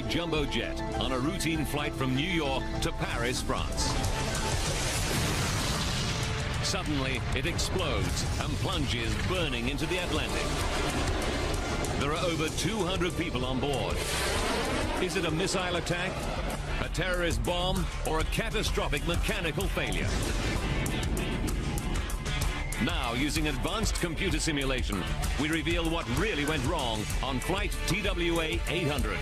jumbo jet on a routine flight from New York to Paris, France. Suddenly, it explodes and plunges burning into the Atlantic. There are over 200 people on board. Is it a missile attack, a terrorist bomb, or a catastrophic mechanical failure? Now, using advanced computer simulation, we reveal what really went wrong on flight TWA 800.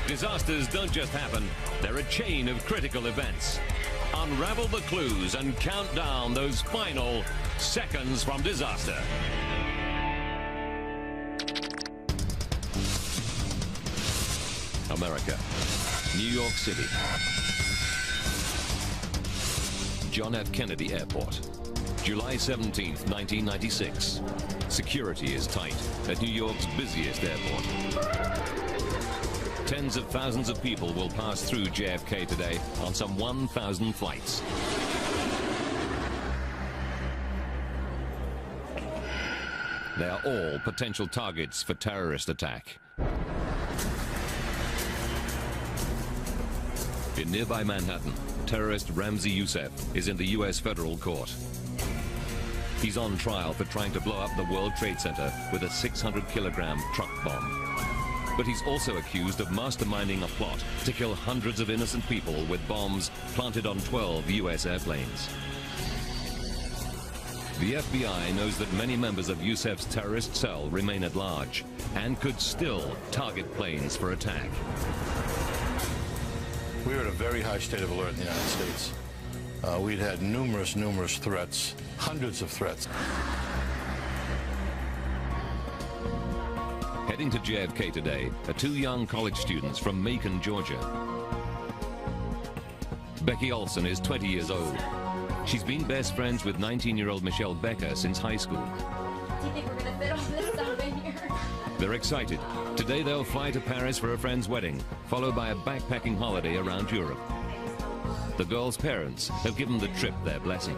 Disasters don't just happen, they're a chain of critical events. Unravel the clues and count down those final seconds from disaster. America, New York City. John F. Kennedy Airport, July 17th, 1996. Security is tight at New York's busiest airport. Tens of thousands of people will pass through JFK today on some 1,000 flights. They are all potential targets for terrorist attack. In nearby Manhattan, terrorist Ramzi Youssef is in the U.S. federal court. He's on trial for trying to blow up the World Trade Center with a 600-kilogram truck bomb. But he's also accused of masterminding a plot to kill hundreds of innocent people with bombs planted on 12 U.S. airplanes. The FBI knows that many members of Youssef's terrorist cell remain at large and could still target planes for attack. We were at a very high state of alert in the United States. We'd had numerous threats, hundreds of threats. Heading to JFK today are two young college students from Macon, Georgia. Becky Olson is 20 years old. She's been best friends with 19-year-old Michelle Becker since high school. Do you think we're going to fit all this stuff in here? They're excited. Today they'll fly to Paris for a friend's wedding, followed by a backpacking holiday around Europe. The girls' parents have given the trip their blessing.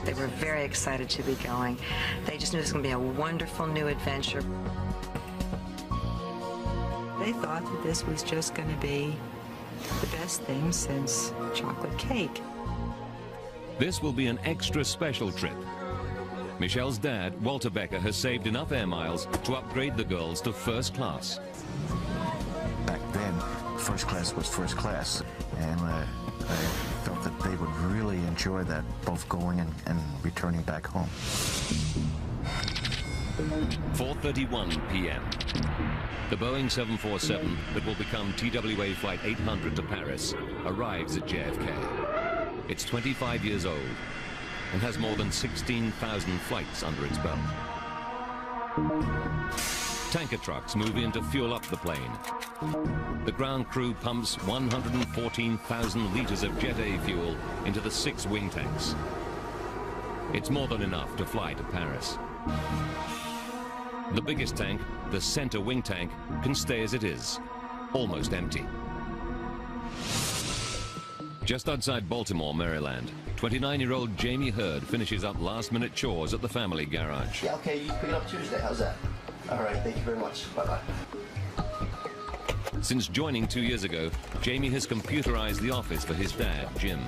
They were very excited to be going. They just knew it was going to be a wonderful new adventure. They thought that this was just going to be the best thing since chocolate cake. This will be an extra special trip. Michelle's dad, Walter Becker, has saved enough air miles to upgrade the girls to first class. Back then, first class was first class, and I felt that they would really enjoy that, both going and returning back home. 4:31 p.m. The Boeing 747 that will become TWA Flight 800 to Paris arrives at JFK. It's 25 years old and has more than 16,000 flights under its belt. Tanker trucks move in to fuel up the plane. The ground crew pumps 114,000 liters of Jet A fuel into the 6 wing tanks. It's more than enough to fly to Paris. The biggest tank, the center wing tank, can stay as it is, almost empty. Just outside Baltimore, Maryland, 29-year-old Jamie Hurd finishes up last-minute chores at the family garage. Yeah, okay, you pick it up Tuesday. How's that? All right, thank you very much. Bye-bye. Since joining 2 years ago, Jamie has computerized the office for his dad, Jim.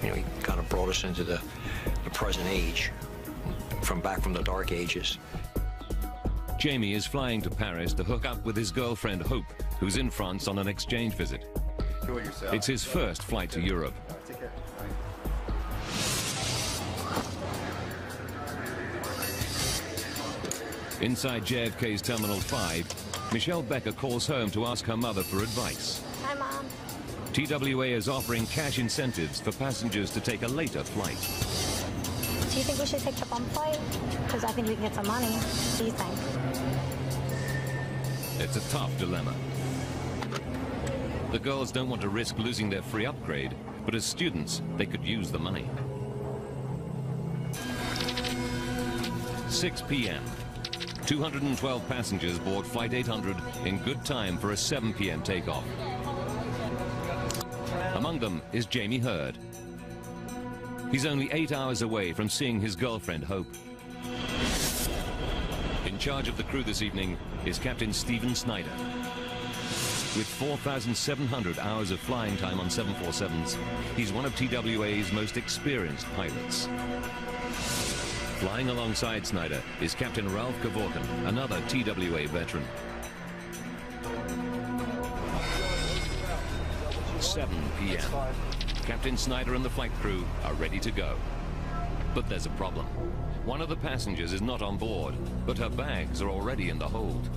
You know, he kind of brought us into the present age, from the dark ages. Jamie is flying to Paris to hook up with his girlfriend, Hope, who's in France on an exchange visit. It's his first flight to Europe. Inside JFK's Terminal 5, Michelle Becker calls home to ask her mother for advice. Hi, Mom. TWA is offering cash incentives for passengers to take a later flight. Do you think we should take the bump flight? Because I think we can get some money. What do you think? It's a tough dilemma. The girls don't want to risk losing their free upgrade, but as students, they could use the money. 6 p.m. 212 passengers board Flight 800 in good time for a 7 p.m. takeoff. Among them is Jamie Hurd. He's only 8 hours away from seeing his girlfriend, Hope. In charge of the crew this evening is Captain Stephen Snyder. With 4,700 hours of flying time on 747s, he's one of TWA's most experienced pilots. Flying alongside Snyder is Captain Ralph Kevorkian, another TWA veteran. 7 p.m. Captain Snyder and the flight crew are ready to go. But there's a problem. One of the passengers is not on board, but her bags are already in the hold.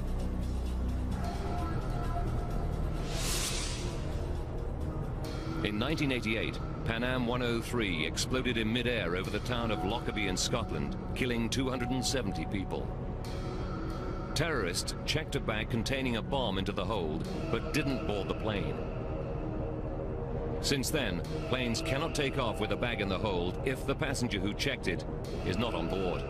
In 1988, Pan Am 103 exploded in mid-air over the town of Lockerbie in Scotland, killing 270 people. Terrorists checked a bag containing a bomb into the hold, but didn't board the plane. Since then, planes cannot take off with a bag in the hold if the passenger who checked it is not on board.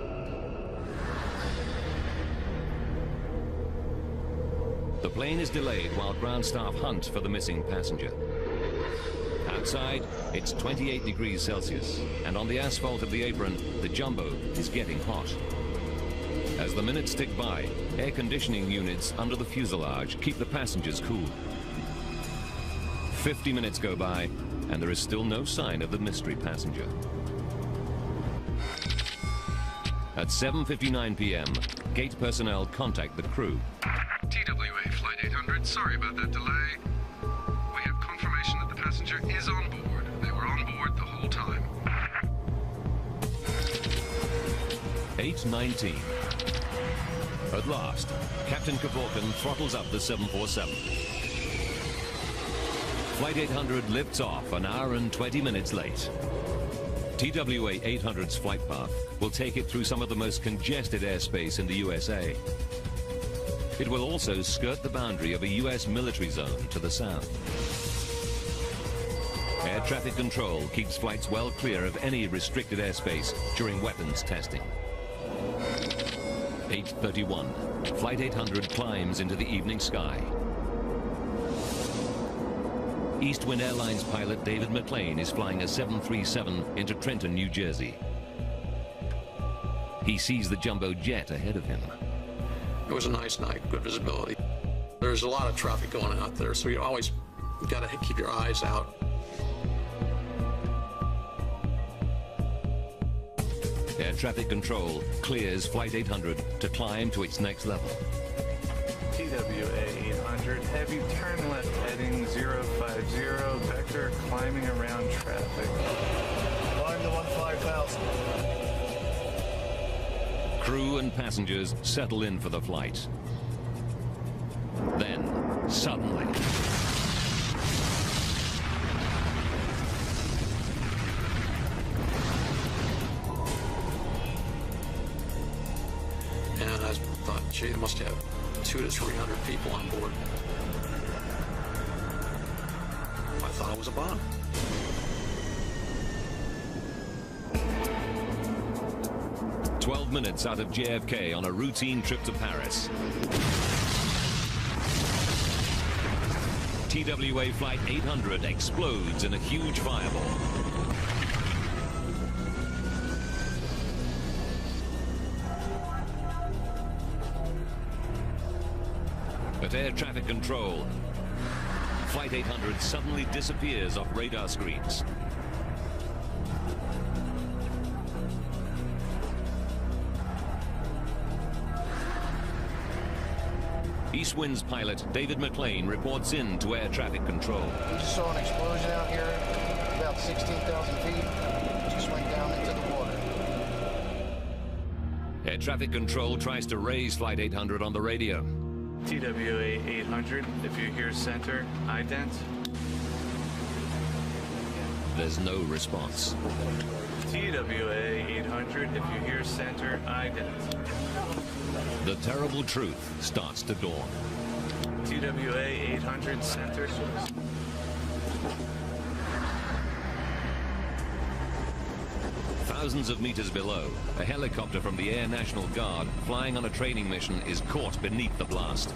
The plane is delayed while ground staff hunt for the missing passenger. Outside, it's 28 degrees Celsius, and on the asphalt of the apron, the jumbo is getting hot. As the minutes tick by, air conditioning units under the fuselage keep the passengers cool. 50 minutes go by, and there is still no sign of the mystery passenger. At 7:59 p.m., gate personnel contact the crew. TWA Flight 800, sorry about that delay. We have confirmation that the passenger is on board. They were on board the whole time. 8:19. At last, Captain Kevorkian throttles up the 747. Flight 800 lifts off an hour and 20 minutes late. TWA 800's flight path will take it through some of the most congested airspace in the USA. It will also skirt the boundary of a US military zone to the south. Air traffic control keeps flights well clear of any restricted airspace during weapons testing. 8:31. Flight 800 climbs into the evening sky. Eastwind Airlines pilot David McLean is flying a 737 into Trenton, New Jersey. He sees the jumbo jet ahead of him. It was a nice night, good visibility. There's a lot of traffic going out there, so you always got to keep your eyes out. Air traffic control clears Flight 800 to climb to its next level. TWA 800, heavy turn left heading 050, vector climbing around traffic. Climb to 15,000. Crew and passengers settle in for the flight. Then, suddenly... And I thought, gee, they must have 200 to 300 people on board. I thought it was a bomb. minutes out of JFK on a routine trip to Paris. TWA Flight 800 explodes in a huge fireball. At air traffic control, Flight 800 suddenly disappears off radar screens. Eastwind's pilot David McLean reports in to air traffic control. We just saw an explosion out here about 16,000 feet. Just went down into the water. Air traffic control tries to raise Flight 800 on the radio. TWA 800, if you hear center, ident. There's no response. TWA 800, if you hear center, ident. The terrible truth starts to dawn. TWA 800, center. Thousands of meters below, a helicopter from the Air National Guard flying on a training mission is caught beneath the blast.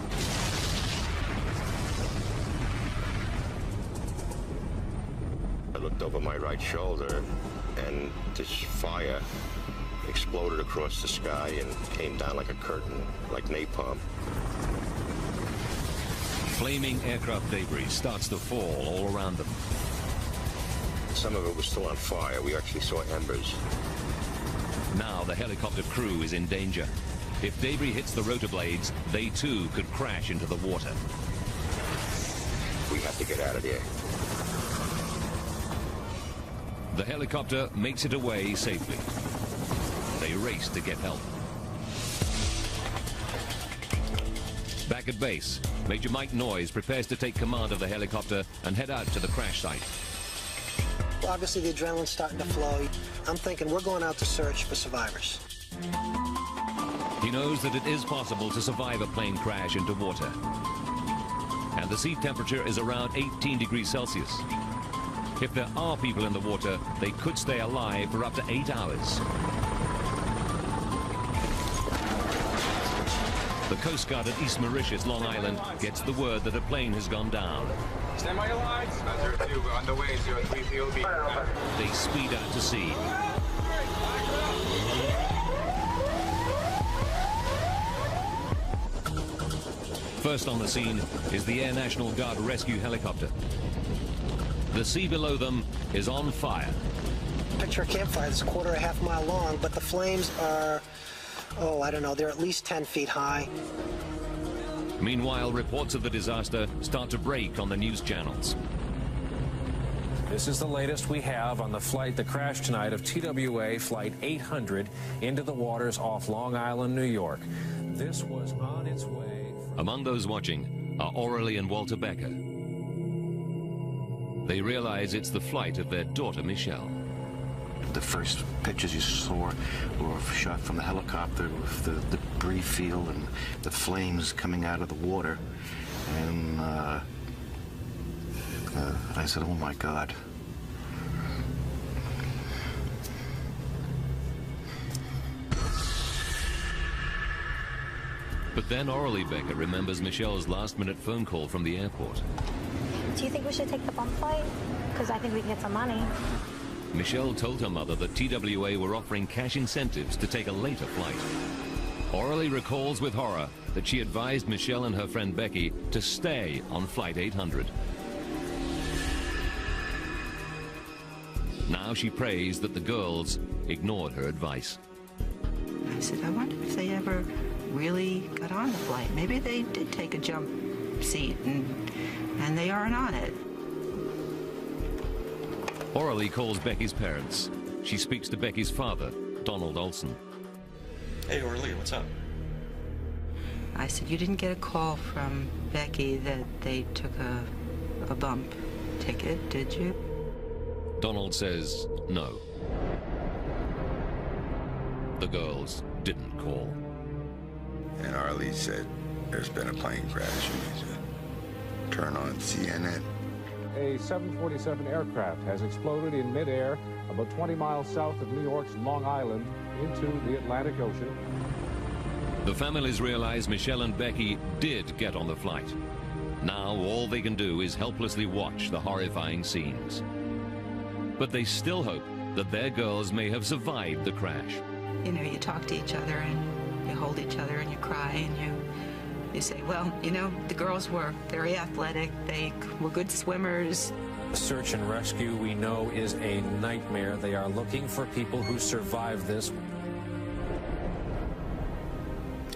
I looked over my right shoulder and this fire exploded across the sky and came down like a curtain, like napalm. Flaming aircraft debris starts to fall all around them. Some of it was still on fire. We actually saw embers. Now the helicopter crew is in danger. If debris hits the rotor blades, they too could crash into the water. We have to get out of there. The helicopter makes it away safely. They race to get help. Back at base, Major Mike Noyes prepares to take command of the helicopter and head out to the crash site. Obviously, the adrenaline's starting to flow. I'm thinking we're going out to search for survivors. He knows that it is possible to survive a plane crash into water. And the sea temperature is around 18 degrees Celsius. If there are people in the water, they could stay alive for up to 8 hours. The Coast Guard at East Mauritius, Long Island, gets the word that a plane has gone down. Stand by your lines. 02, we're on the way, 03 POB. They speed out to sea. First on the scene is the Air National Guard rescue helicopter. The sea below them is on fire. Picture a campfire that's a quarter or a half mile long, but the flames are, oh, I don't know, they're at least 10 feet high. Meanwhile, reports of the disaster start to break on the news channels. This is the latest we have on the flight that crashed tonight of TWA Flight 800 into the waters off Long Island, New York. This was on its way. Among those watching are Aurelie and Walter Becker. They realize it's the flight of their daughter, Michelle. The first pictures you saw were shot from the helicopter with the debris field and the flames coming out of the water. And I said, oh my God. But then Aurelie Becker remembers Michelle's last-minute phone call from the airport. Do you think we should take the bump flight? Because I think we can get some money. Michelle told her mother that TWA were offering cash incentives to take a later flight. Aurelie recalls with horror that she advised Michelle and her friend Becky to stay on Flight 800. Now she prays that the girls ignored her advice. I said, I wonder if they ever really got on the flight. Maybe they did take a jump seat and they aren't on it. Aurelie calls Becky's parents. She speaks to Becky's father, Donald Olson. Hey, Aurelie, what's up? I said, you didn't get a call from Becky that they took a bump ticket, did you? Donald says no. The girls didn't call. And Aurelie said, there's been a plane crash. You need to turn on CNN. A 747 aircraft has exploded in midair about 20 miles south of New York's Long Island into the Atlantic Ocean. The families realize Michelle and Becky did get on the flight. Now all they can do is helplessly watch the horrifying scenes. But they still hope that their girls may have survived the crash. You know, you talk to each other and you hold each other and you cry and you say, well, you know, the girls were very athletic. They were good swimmers. Search and rescue, we know, is a nightmare. They are looking for people who survived this.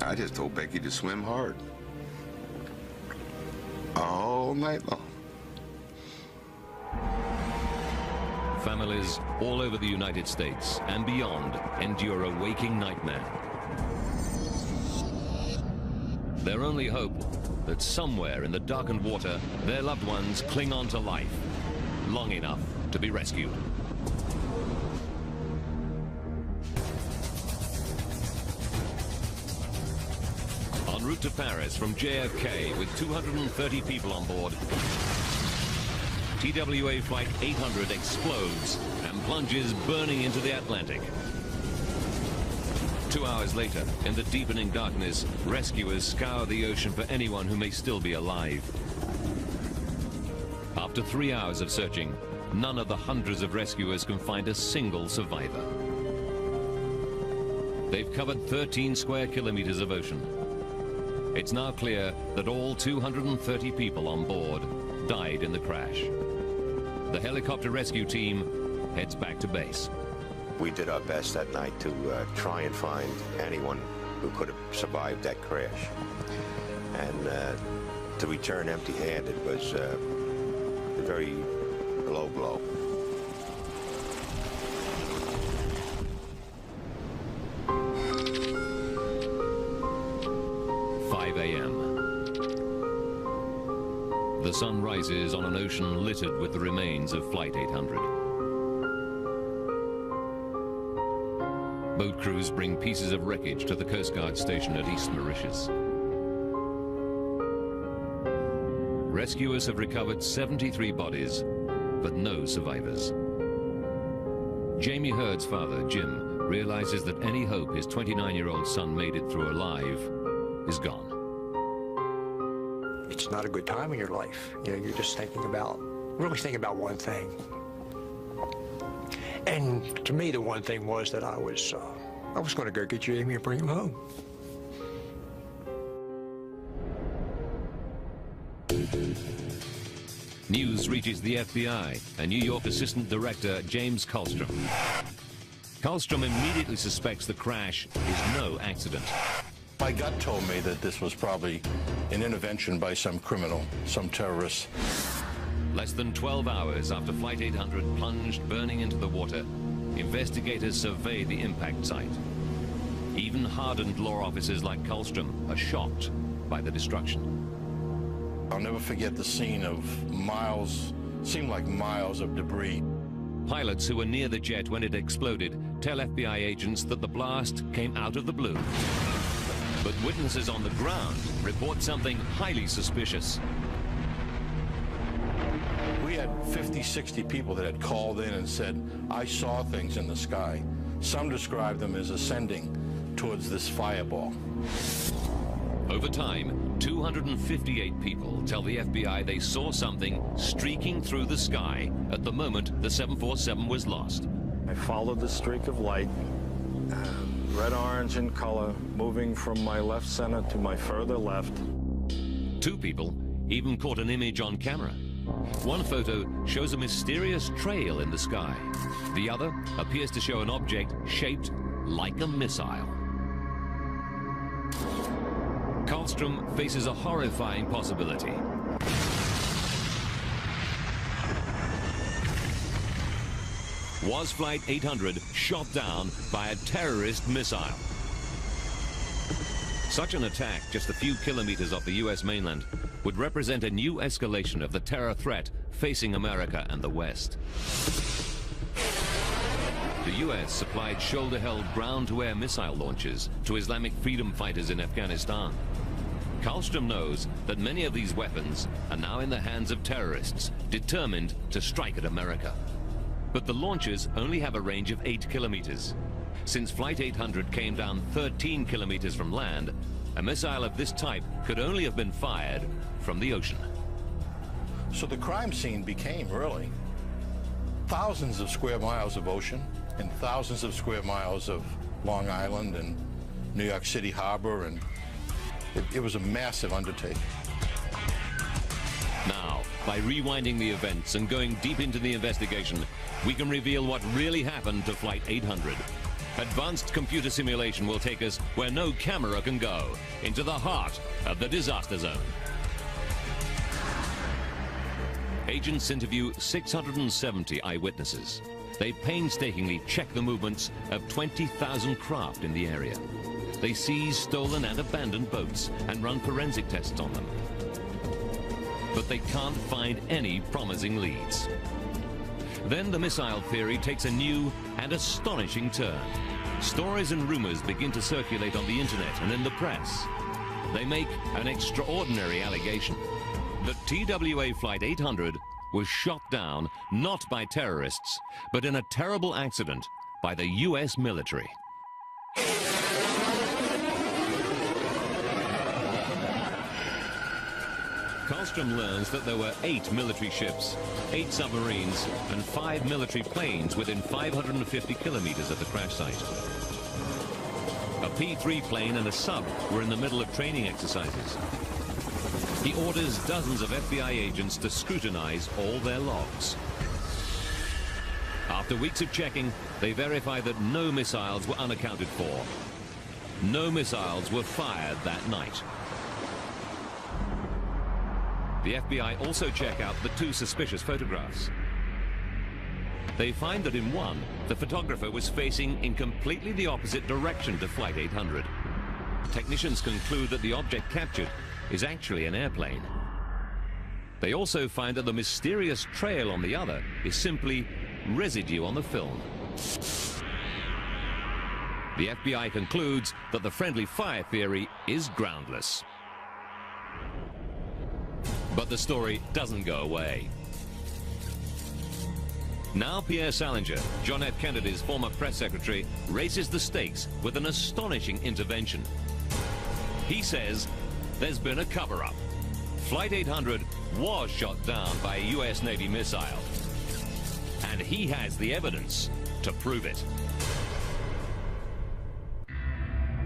I just told Becky to swim hard. All night long. Families all over the United States and beyond endure a waking nightmare. Their only hope that somewhere in the darkened water, their loved ones cling on to life long enough to be rescued. En route to Paris from JFK with 230 people on board, TWA Flight 800 explodes and plunges burning into the Atlantic. 2 hours later, in the deepening darkness, rescuers scour the ocean for anyone who may still be alive. After 3 hours of searching, none of the hundreds of rescuers can find a single survivor. They've covered 13 square kilometers of ocean. It's now clear that all 230 people on board died in the crash. The helicopter rescue team heads back to base. We did our best that night to try and find anyone who could have survived that crash. And to return empty-handed was a very low blow. The sun rises on an ocean littered with the remains of Flight 800. Boat crews bring pieces of wreckage to the Coast Guard station at East Mauritius. Rescuers have recovered 73 bodies, but no survivors. Jamie Hurd's father, Jim, realizes that any hope his 29-year-old son made it through alive is gone. It's not a good time in your life. You know, you're just really thinking about one thing. And to me, the one thing was that I was going to go get Jamie and bring him home. News reaches the FBI and New York Assistant Director James Kallstrom. Kallstrom immediately suspects the crash is no accident. My gut told me that this was probably an intervention by some criminal, some terrorist. Less than 12 hours after Flight 800 plunged burning into the water, investigators survey the impact site. Even hardened law officers like Kallstrom are shocked by the destruction. I'll never forget the scene of miles, seemed like miles of debris. Pilots who were near the jet when it exploded tell FBI agents that the blast came out of the blue. But witnesses on the ground report something highly suspicious. We had 50, 60 people that had called in and said, I saw things in the sky. Some described them as ascending towards this fireball. Over time, 258 people tell the FBI they saw something streaking through the sky at the moment the 747 was lost. I followed the streak of light, red-orange in color, moving from my left center to my further left. Two people even caught an image on camera. One photo shows a mysterious trail in the sky. The other appears to show an object shaped like a missile. Kallstrom faces a horrifying possibility. Was Flight 800 shot down by a terrorist missile? Such an attack just a few kilometers off the U.S. mainland would represent a new escalation of the terror threat facing America and the West. The U.S. supplied shoulder-held ground-to-air missile launches to Islamic freedom fighters in Afghanistan. Kallstrom knows that many of these weapons are now in the hands of terrorists determined to strike at America. But the launches only have a range of 8 kilometers. Since Flight 800 came down 13 kilometers from land, a missile of this type could only have been fired from the ocean. So the crime scene became really thousands of square miles of ocean and thousands of square miles of Long Island and New York City Harbor, and it was a massive undertaking. Now, by rewinding the events and going deep into the investigation, we can reveal what really happened to Flight 800. Advanced computer simulation will take us where no camera can go, into the heart of the disaster zone. Agents interview 670 eyewitnesses. They painstakingly check the movements of 20,000 craft in the area. They seize stolen and abandoned boats and run forensic tests on them. But they can't find any promising leads. Then the missile theory takes a new and astonishing turn. Stories and rumors begin to circulate on the internet and in the press. They make an extraordinary allegation that TWA Flight 800 was shot down not by terrorists, but in a terrible accident by the U.S. military. Kallstrom learns that there were 8 military ships, 8 submarines, and 5 military planes within 550 kilometers of the crash site. A P-3 plane and a sub were in the middle of training exercises. He orders dozens of FBI agents to scrutinize all their logs. After weeks of checking, they verify that no missiles were unaccounted for. No missiles were fired that night. The FBI also check out the two suspicious photographs. They find that in one, the photographer was facing in completely the opposite direction to Flight 800. Technicians conclude that the object captured is actually an airplane. They also find that the mysterious trail on the other is simply residue on the film. The FBI concludes that the friendly fire theory is groundless. But the story doesn't go away. Now Pierre Salinger, John F. Kennedy's former press secretary, raises the stakes with an astonishing intervention. He says there's been a cover-up. Flight 800 was shot down by a U.S. Navy missile. And he has the evidence to prove it.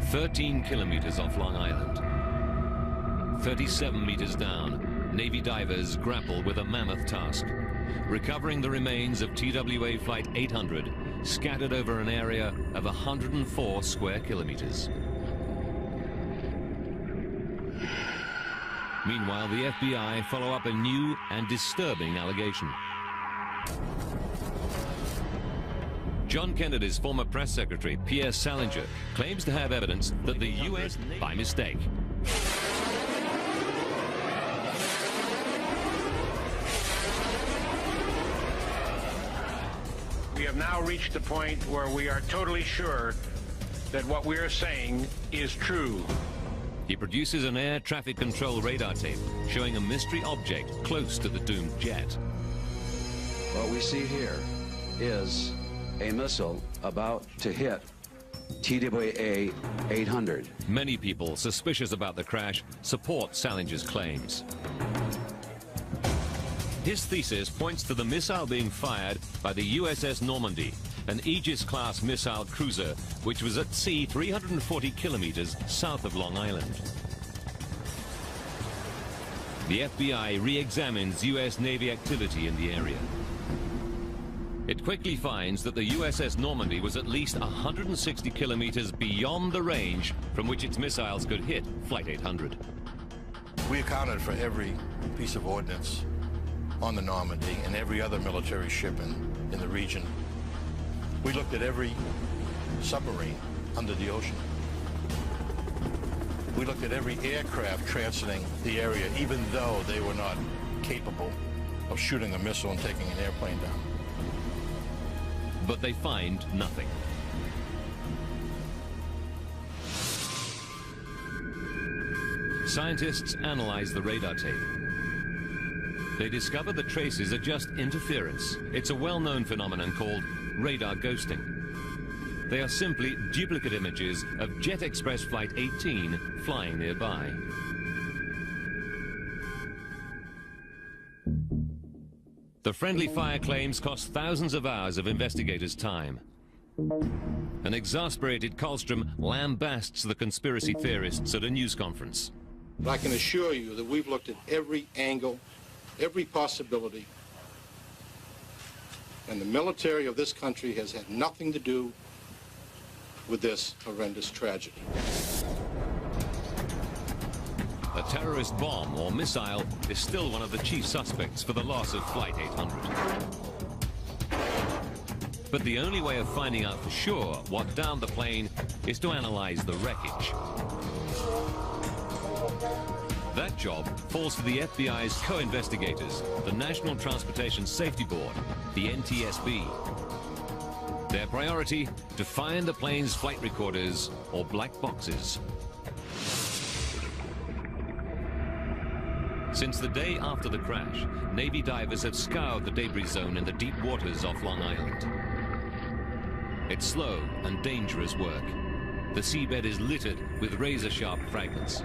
13 kilometers off Long Island. 37 meters down, Navy divers grapple with a mammoth task, recovering the remains of TWA Flight 800 scattered over an area of 104 square kilometers. Meanwhile, the FBI follow up a new and disturbing allegation. John Kennedy's former press secretary, Pierre Salinger, claims to have evidence that the U.S., by mistake, we have now reached a point where we are totally sure that what we are saying is true. He produces an air traffic control radar tape showing a mystery object close to the doomed jet. What we see here is a missile about to hit TWA 800. Many people suspicious about the crash support Salinger's claims. His thesis points to the missile being fired by the USS Normandy, an Aegis-class missile cruiser which was at sea 340 kilometers south of Long Island. The FBI re-examines U.S. Navy activity in the area. It quickly finds that the USS Normandy was at least 160 kilometers beyond the range from which its missiles could hit Flight 800. We accounted for every piece of ordnance on the Normandy and every other military ship in the region. We looked at every submarine under the ocean. We looked at every aircraft transiting the area, even though they were not capable of shooting a missile and taking an airplane down. But they find nothing. Scientists analyze the radar tape. They discover the traces are just interference. It's a well-known phenomenon called radar ghosting. They are simply duplicate images of Jet Express Flight 18 flying nearby. The friendly fire claims cost thousands of hours of investigators' time. An exasperated Karlstrom lambasts the conspiracy theorists at a news conference. But I can assure you that we've looked at every angle, every possibility, and the military of this country has had nothing to do with this horrendous tragedy. A terrorist bomb or missile is still one of the chief suspects for the loss of Flight 800. But the only way of finding out for sure what downed the plane is to analyze the wreckage. That job falls to the FBI's co-investigators, the National Transportation Safety Board, the NTSB. Their priority, to find the plane's flight recorders or black boxes. Since the day after the crash, Navy divers have scoured the debris zone in the deep waters off Long Island. It's slow and dangerous work. The seabed is littered with razor-sharp fragments.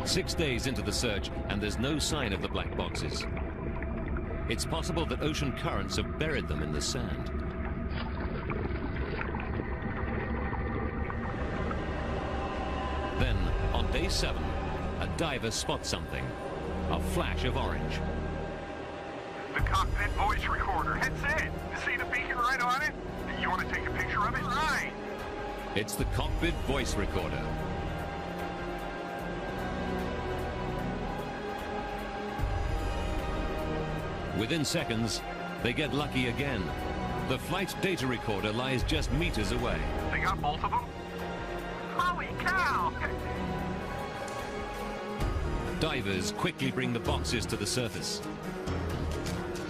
6 days into the search, and there's no sign of the black boxes. It's possible that ocean currents have buried them in the sand. Then, on day 7, a diver spots something. A flash of orange. The cockpit voice recorder. That's it. You see the beacon right on it? You want to take a picture of it? Right. It's the cockpit voice recorder. Within seconds, they get lucky again. The flight data recorder lies just meters away. They got both of them? Holy cow! Divers quickly bring the boxes to the surface.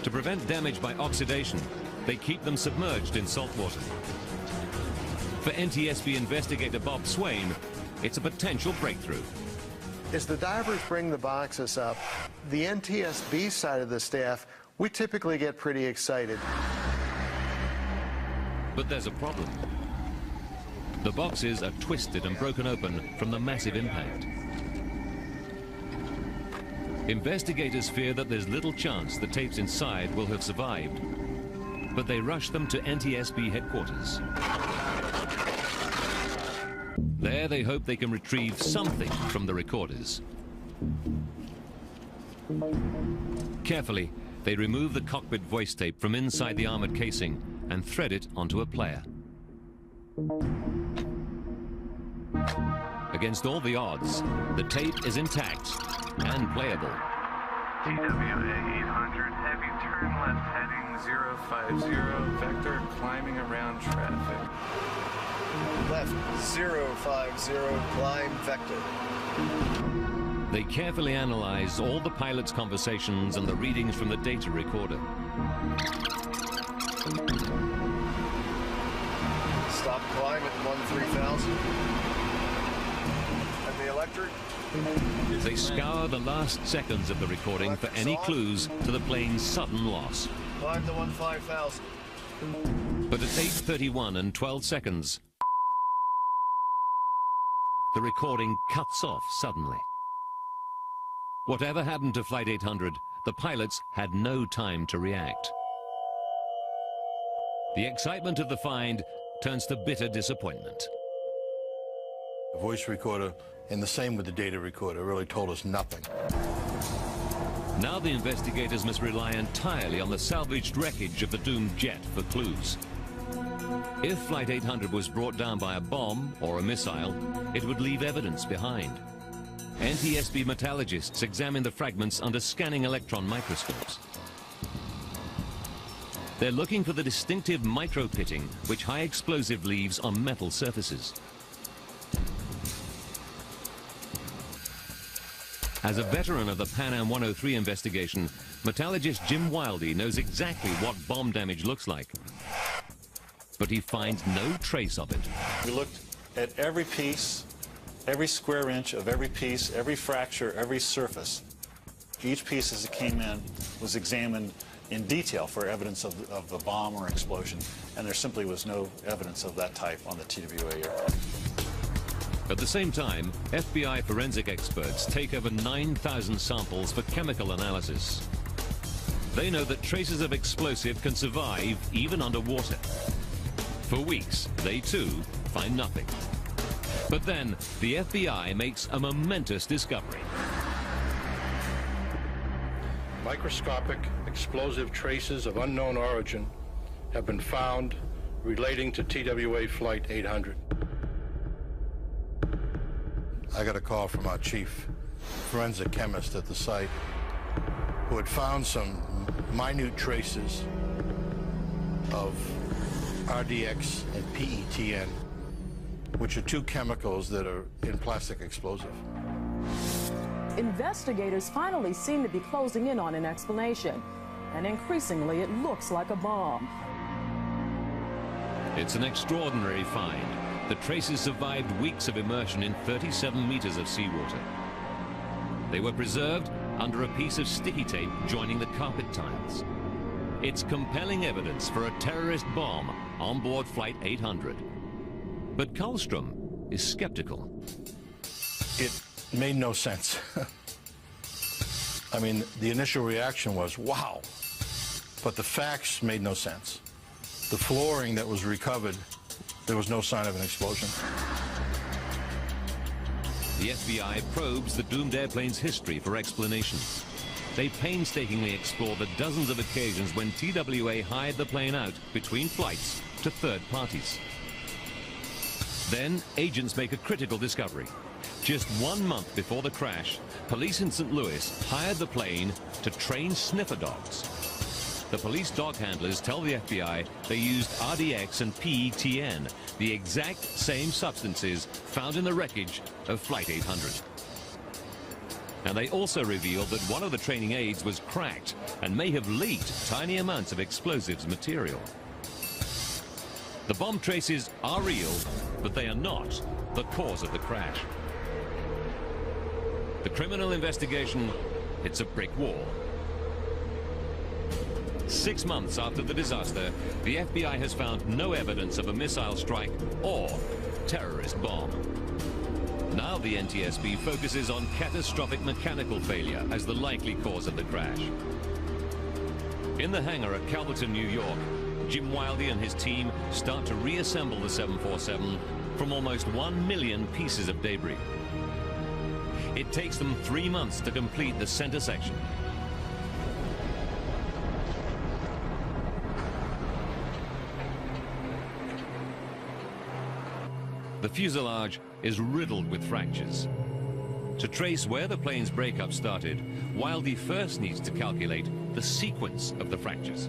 To prevent damage by oxidation, they keep them submerged in salt water. For NTSB investigator Bob Swain, it's a potential breakthrough. As the divers bring the boxes up, the NTSB side of the staff, we typically get pretty excited. But there's a problem. The boxes are twisted and broken open from the massive impact. Investigators fear that there's little chance the tapes inside will have survived, but they rush them to NTSB headquarters. There they hope they can retrieve something from the recorders. Carefully, they remove the cockpit voice tape from inside the armored casing and thread it onto a player. Against all the odds, the tape is intact and playable. TWA 800, heavy turn left heading 050, vector climbing around traffic. Left 050, climb vector. They carefully analyze all the pilot's conversations and the readings from the data recorder. Stop climb at 13,000. And the electric? They scour the last seconds of the recording for any clues to the plane's sudden loss. Climb to 15,000. But at 8:31 and 12 seconds, the recording cuts off suddenly. Whatever happened to Flight 800, the pilots had no time to react. The excitement of the find turns to bitter disappointment. The voice recorder, and the same with the data recorder, really told us nothing. Now the investigators must rely entirely on the salvaged wreckage of the doomed jet for clues. If Flight 800 was brought down by a bomb or a missile, it would leave evidence behind. NTSB metallurgists examine the fragments under scanning electron microscopes. They're looking for the distinctive micro-pitting which high explosive leaves on metal surfaces. As a veteran of the Pan Am 103 investigation, metallurgist Jim Wildey knows exactly what bomb damage looks like. But he finds no trace of it. We looked at every piece, every square inch of every piece, every fracture, every surface. Each piece as it came in was examined in detail for evidence of a bomb or explosion, and there simply was no evidence of that type on the TWA aircraft. At the same time, FBI forensic experts take over 9,000 samples for chemical analysis. They know that traces of explosive can survive even underwater. For weeks, they too find nothing. But then, the FBI makes a momentous discovery. Microscopic explosive traces of unknown origin have been found relating to TWA Flight 800. I got a call from our chief forensic chemist at the site who had found some minute traces of RDX and PETN, which are two chemicals that are in plastic explosive. Investigators finally seem to be closing in on an explanation, and increasingly it looks like a bomb. It's an extraordinary find. The traces survived weeks of immersion in 37 meters of seawater. They were preserved under a piece of sticky tape joining the carpet tiles. It's compelling evidence for a terrorist bomb on board Flight 800. But Karlstrom is skeptical. It made no sense. I mean, the initial reaction was, wow, but the facts made no sense. The flooring that was recovered, there was no sign of an explosion. The FBI probes the doomed airplane's history for explanations. They painstakingly explore the dozens of occasions when TWA hired the plane out between flights to third parties. Then, agents make a critical discovery. Just 1 month before the crash, police in St. Louis hired the plane to train sniffer dogs. The police dog handlers tell the FBI they used RDX and PETN, the exact same substances found in the wreckage of Flight 800. And they also revealed that one of the training aids was cracked and may have leaked tiny amounts of explosives material. The bomb traces are real, but they are not the cause of the crash. The criminal investigation hits a brick wall. 6 months after the disaster, the FBI has found no evidence of a missile strike or terrorist bomb. Now the NTSB focuses on catastrophic mechanical failure as the likely cause of the crash. In the hangar at Calverton, New York, Jim Wildey and his team start to reassemble the 747 from almost 1 million pieces of debris. It takes them 3 months to complete the center section. The fuselage is riddled with fractures. To trace where the plane's breakup started, Wildey first needs to calculate the sequence of the fractures.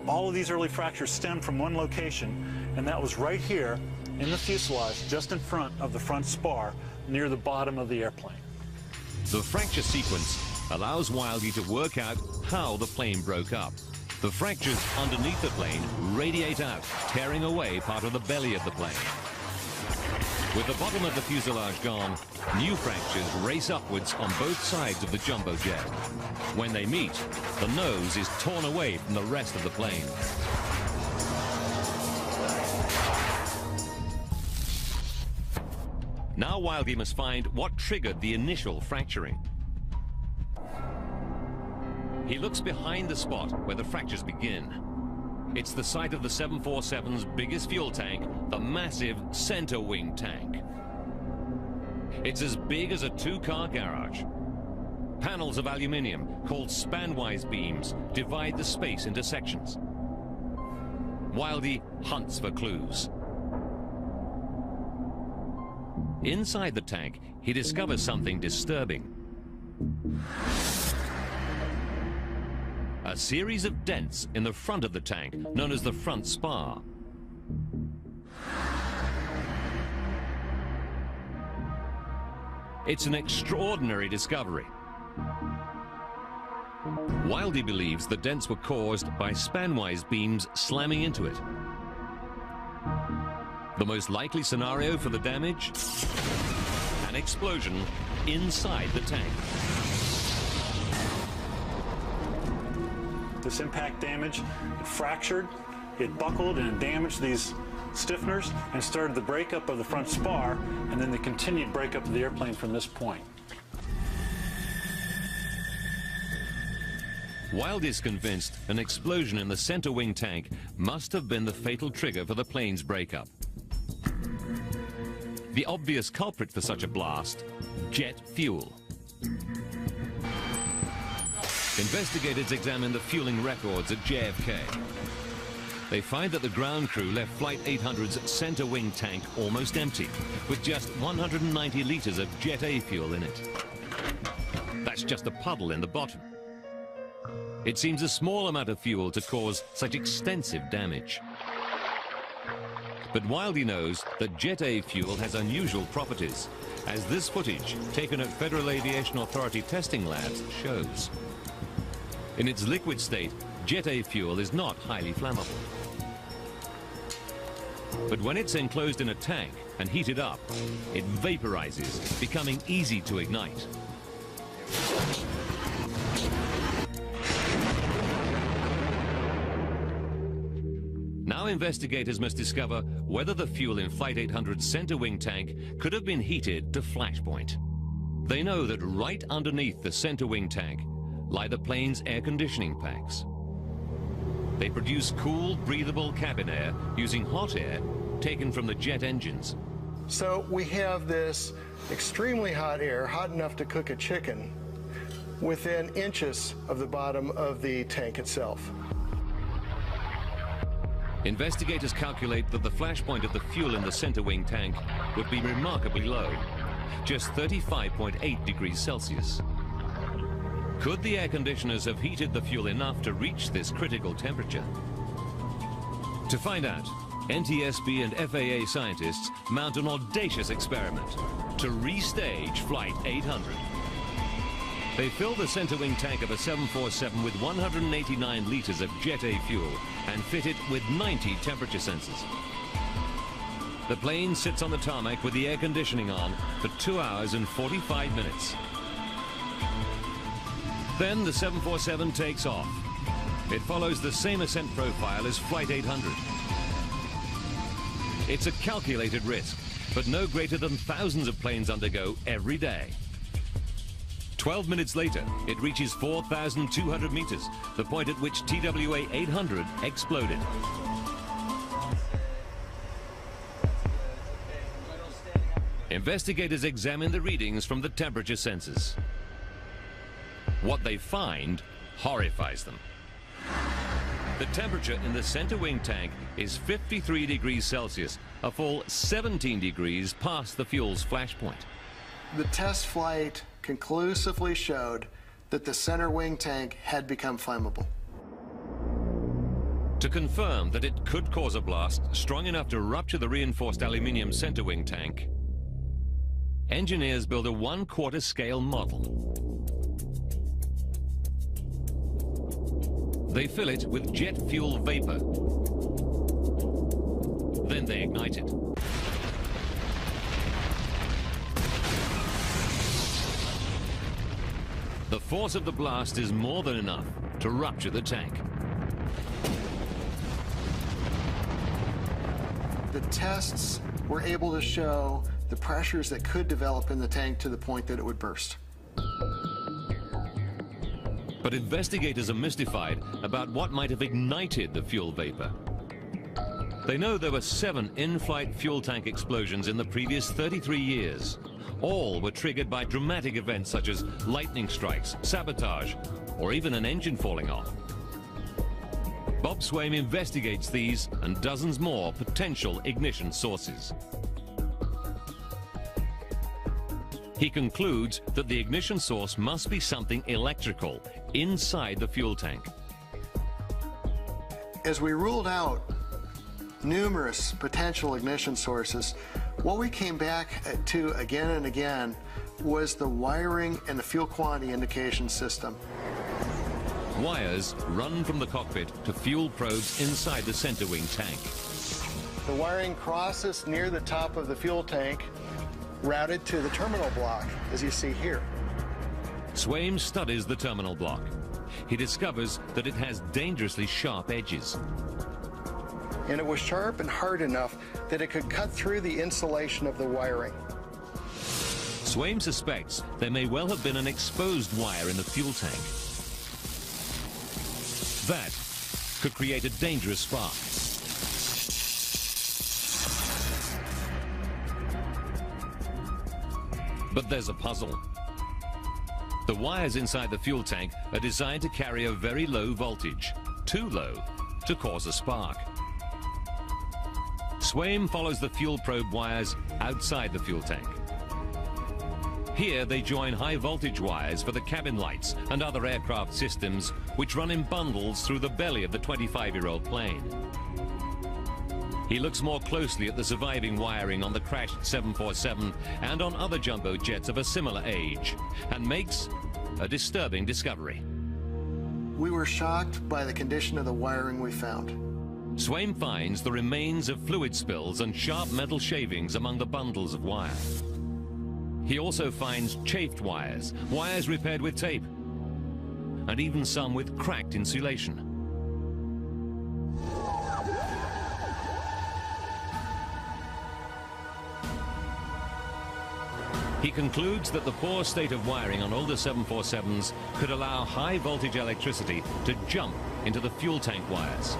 All of these early fractures stem from one location, and that was right here in the fuselage, just in front of the front spar, near the bottom of the airplane. The fracture sequence allows Wildey to work out how the plane broke up. The fractures underneath the plane radiate out, tearing away part of the belly of the plane. With the bottom of the fuselage gone, new fractures race upwards on both sides of the jumbo jet. When they meet, the nose is torn away from the rest of the plane. Now Wildey must find what triggered the initial fracturing. He looks behind the spot where the fractures begin. It's the site of the 747's biggest fuel tank, the massive center wing tank. It's as big as a 2-car garage. Panels of aluminium, called spanwise beams, divide the space into sections. Wildey hunts for clues. Inside the tank, he discovers something disturbing. A series of dents in the front of the tank, known as the front spar. It's an extraordinary discovery. Wildey believes the dents were caused by spanwise beams slamming into it. The most likely scenario for the damage? An explosion inside the tank. This impact damage, it fractured, it buckled, and it damaged these stiffeners and started the breakup of the front spar, and then the continued breakup of the airplane from this point. Wildey is convinced an explosion in the center wing tank must have been the fatal trigger for the plane's breakup. The obvious culprit for such a blast, jet fuel. Investigators examine the fueling records at JFK. They find that the ground crew left Flight 800's center wing tank almost empty, with just 190 liters of Jet A fuel in it. That's just a puddle in the bottom. It seems a small amount of fuel to cause such extensive damage. But Wildey knows that Jet A fuel has unusual properties, as this footage, taken at Federal Aviation Authority testing labs, shows. In its liquid state, Jet A fuel is not highly flammable. But when it's enclosed in a tank and heated up, it vaporizes, becoming easy to ignite. Now investigators must discover whether the fuel in Flight 800's center wing tank could have been heated to flashpoint. They know that right underneath the center wing tank lie the plane's air conditioning packs. They produce cool, breathable cabin air using hot air taken from the jet engines. So we have this extremely hot air, hot enough to cook a chicken, within inches of the bottom of the tank itself. Investigators calculate that the flash point of the fuel in the center wing tank would be remarkably low, just 35.8 degrees Celsius. Could the air conditioners have heated the fuel enough to reach this critical temperature? To find out, NTSB and FAA scientists mount an audacious experiment to restage Flight 800. They fill the center wing tank of a 747 with 189 liters of Jet A fuel and fit it with 90 temperature sensors. The plane sits on the tarmac with the air conditioning on for 2 hours and 45 minutes. Then the 747 takes off. It follows the same ascent profile as Flight 800. It's a calculated risk, but no greater than thousands of planes undergo every day. 12 minutes later, it reaches 4,200 meters, the point at which TWA 800 exploded. Investigators examine the readings from the temperature sensors. What they find horrifies them. The temperature in the center wing tank is 53 degrees Celsius, a full 17 degrees past the fuel's flash point. The test flight conclusively showed that the center wing tank had become flammable. To confirm that it could cause a blast strong enough to rupture the reinforced aluminium center wing tank, engineers build a 1/4 scale model. They fill it with jet fuel vapor. Then they ignite it. The force of the blast is more than enough to rupture the tank. The tests were able to show the pressures that could develop in the tank to the point that it would burst. But investigators are mystified about what might have ignited the fuel vapor. They know there were 7 in-flight fuel tank explosions in the previous 33 years. All were triggered by dramatic events such as lightning strikes, sabotage, or even an engine falling off. Bob Swaim investigates these and dozens more potential ignition sources. He concludes that the ignition source must be something electrical inside the fuel tank. As we ruled out numerous potential ignition sources, what we came back to again and again was the wiring and the fuel quantity indication system. Wires run from the cockpit to fuel probes inside the center wing tank. The wiring crosses near the top of the fuel tank, routed to the terminal block, as you see here. Swaim studies the terminal block. He discovers that it has dangerously sharp edges. And it was sharp and hard enough that it could cut through the insulation of the wiring. Swaim suspects there may well have been an exposed wire in the fuel tank. That could create a dangerous spark. But there's a puzzle. The wires inside the fuel tank are designed to carry a very low voltage, too low to cause a spark. Swaim follows the fuel probe wires outside the fuel tank. Here they join high voltage wires for the cabin lights and other aircraft systems which run in bundles through the belly of the 25-year-old plane. He looks more closely at the surviving wiring on the crashed 747 and on other jumbo jets of a similar age and makes a disturbing discovery. We were shocked by the condition of the wiring we found. Swaim finds the remains of fluid spills and sharp metal shavings among the bundles of wire. He also finds chafed wires, wires repaired with tape, and even some with cracked insulation. He concludes that the poor state of wiring on older 747s could allow high voltage electricity to jump into the fuel tank wires.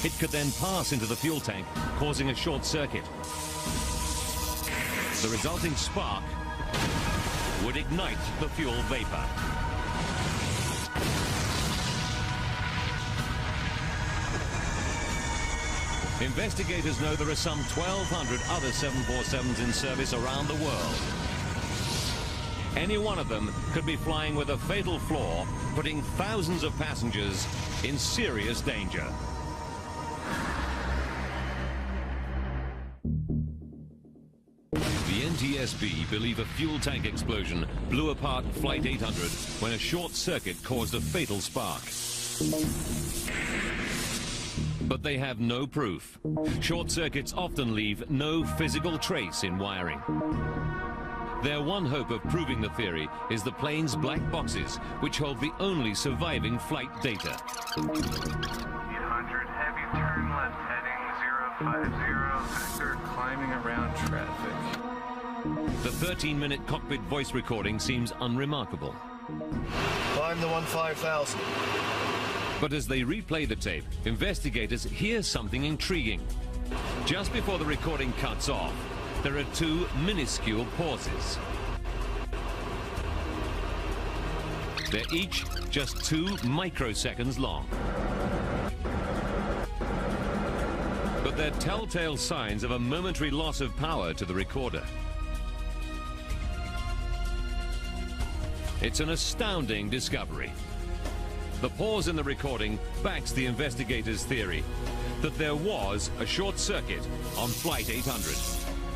It could then pass into the fuel tank, causing a short circuit. The resulting spark would ignite the fuel vapor. Investigators know there are some 1,200 other 747s in service around the world. Any one of them could be flying with a fatal flaw, putting thousands of passengers in serious danger. The NTSB believe a fuel tank explosion blew apart Flight 800 when a short circuit caused a fatal spark. But they have no proof. Short circuits often leave no physical trace in wiring. Their one hope of proving the theory is the plane's black boxes, which hold the only surviving flight data. 800, heavy turn left heading 050, sector climbing around traffic. The 13-minute cockpit voice recording seems unremarkable. Climb the 15,000. But as they replay the tape, investigators hear something intriguing. Just before the recording cuts off, there are two minuscule pauses. They're each just 2 microseconds long. But they're telltale signs of a momentary loss of power to the recorder. It's an astounding discovery. The pause in the recording backs the investigators' theory that there was a short circuit on Flight 800.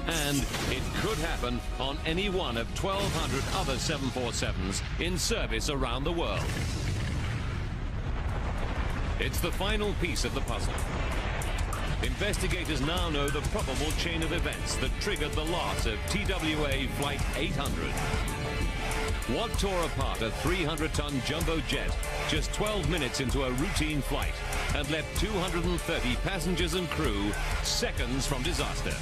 And it could happen on any one of 1,200 other 747s in service around the world. It's the final piece of the puzzle. Investigators now know the probable chain of events that triggered the loss of TWA Flight 800. What tore apart a 300-ton jumbo jet just 12 minutes into a routine flight and left 230 passengers and crew seconds from disaster?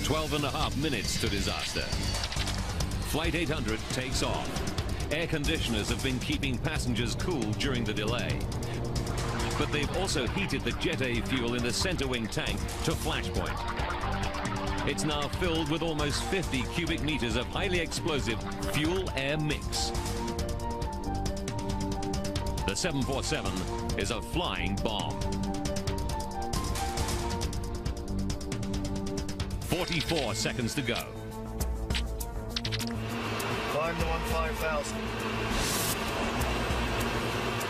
12.5 minutes to disaster. Flight 800 takes off. Air conditioners have been keeping passengers cool during the delay. But they've also heated the Jet A fuel in the center wing tank to flashpoint. It's now filled with almost 50 cubic meters of highly explosive fuel-air mix. The 747 is a flying bomb. 44 seconds to go. Climb the 15,000.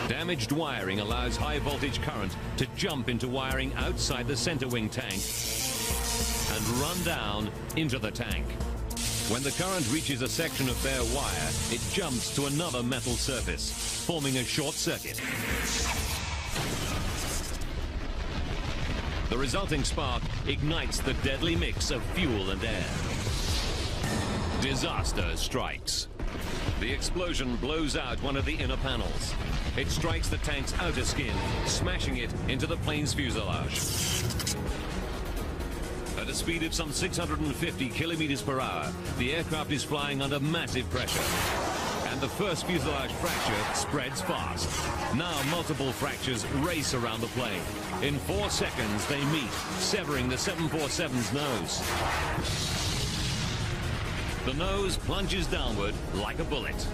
Damaged wiring allows high voltage current to jump into wiring outside the center wing tank and run down into the tank. When the current reaches a section of bare wire, it jumps to another metal surface, forming a short circuit. The resulting spark ignites the deadly mix of fuel and air. Disaster strikes. The explosion blows out one of the inner panels. It strikes the tank's outer skin, smashing it into the plane's fuselage. At a speed of some 650 kilometers per hour, the aircraft is flying under massive pressure. And the first fuselage fracture spreads fast. Now multiple fractures race around the plane. In 4 seconds, they meet, severing the 747's nose. The nose plunges downward like a bullet.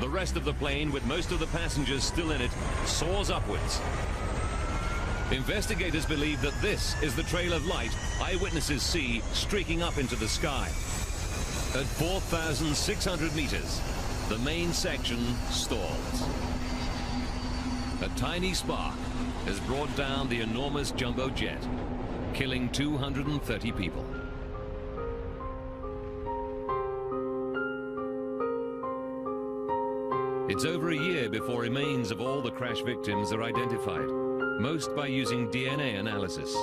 The rest of the plane, with most of the passengers still in it, soars upwards. Investigators believe that this is the trail of light eyewitnesses see streaking up into the sky. At 4,600 meters, the main section stalls. A tiny spark has brought down the enormous jumbo jet, killing 230 people. It's over a year before remains of all the crash victims are identified, most by using DNA analysis.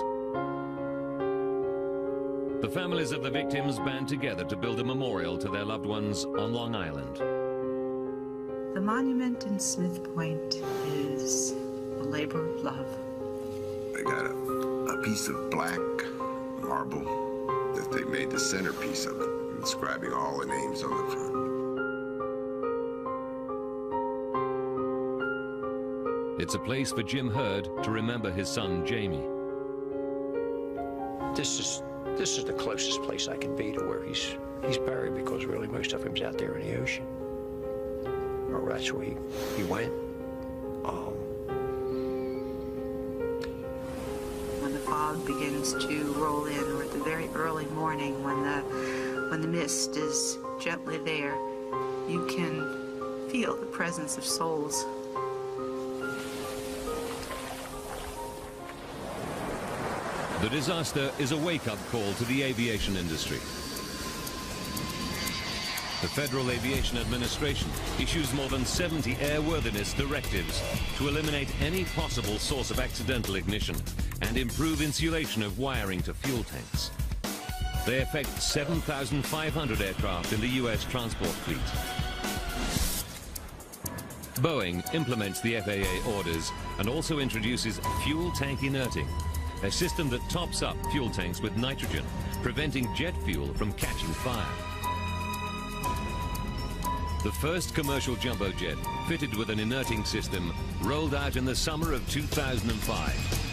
The families of the victims band together to build a memorial to their loved ones on Long Island. The monument in Smith Point is a labor of love. They got a piece of black marble that they made the centerpiece of it, inscribing all the names on the front. It's a place for Jim Hurd to remember his son, Jamie. this is the closest place I can be to where he's buried, because really most of him's out there in the ocean. Or that's where he went. When the fog begins to roll in, or at the very early morning when the mist is gently there, you can feel the presence of souls. The disaster is a wake-up call to the aviation industry. The Federal Aviation Administration issues more than 70 airworthiness directives to eliminate any possible source of accidental ignition and improve insulation of wiring to fuel tanks. They affect 7,500 aircraft in the U.S. transport fleet. Boeing implements the FAA orders and also introduces fuel tank inerting, a system that tops up fuel tanks with nitrogen, preventing jet fuel from catching fire. The first commercial jumbo jet, fitted with an inerting system, rolled out in the summer of 2005.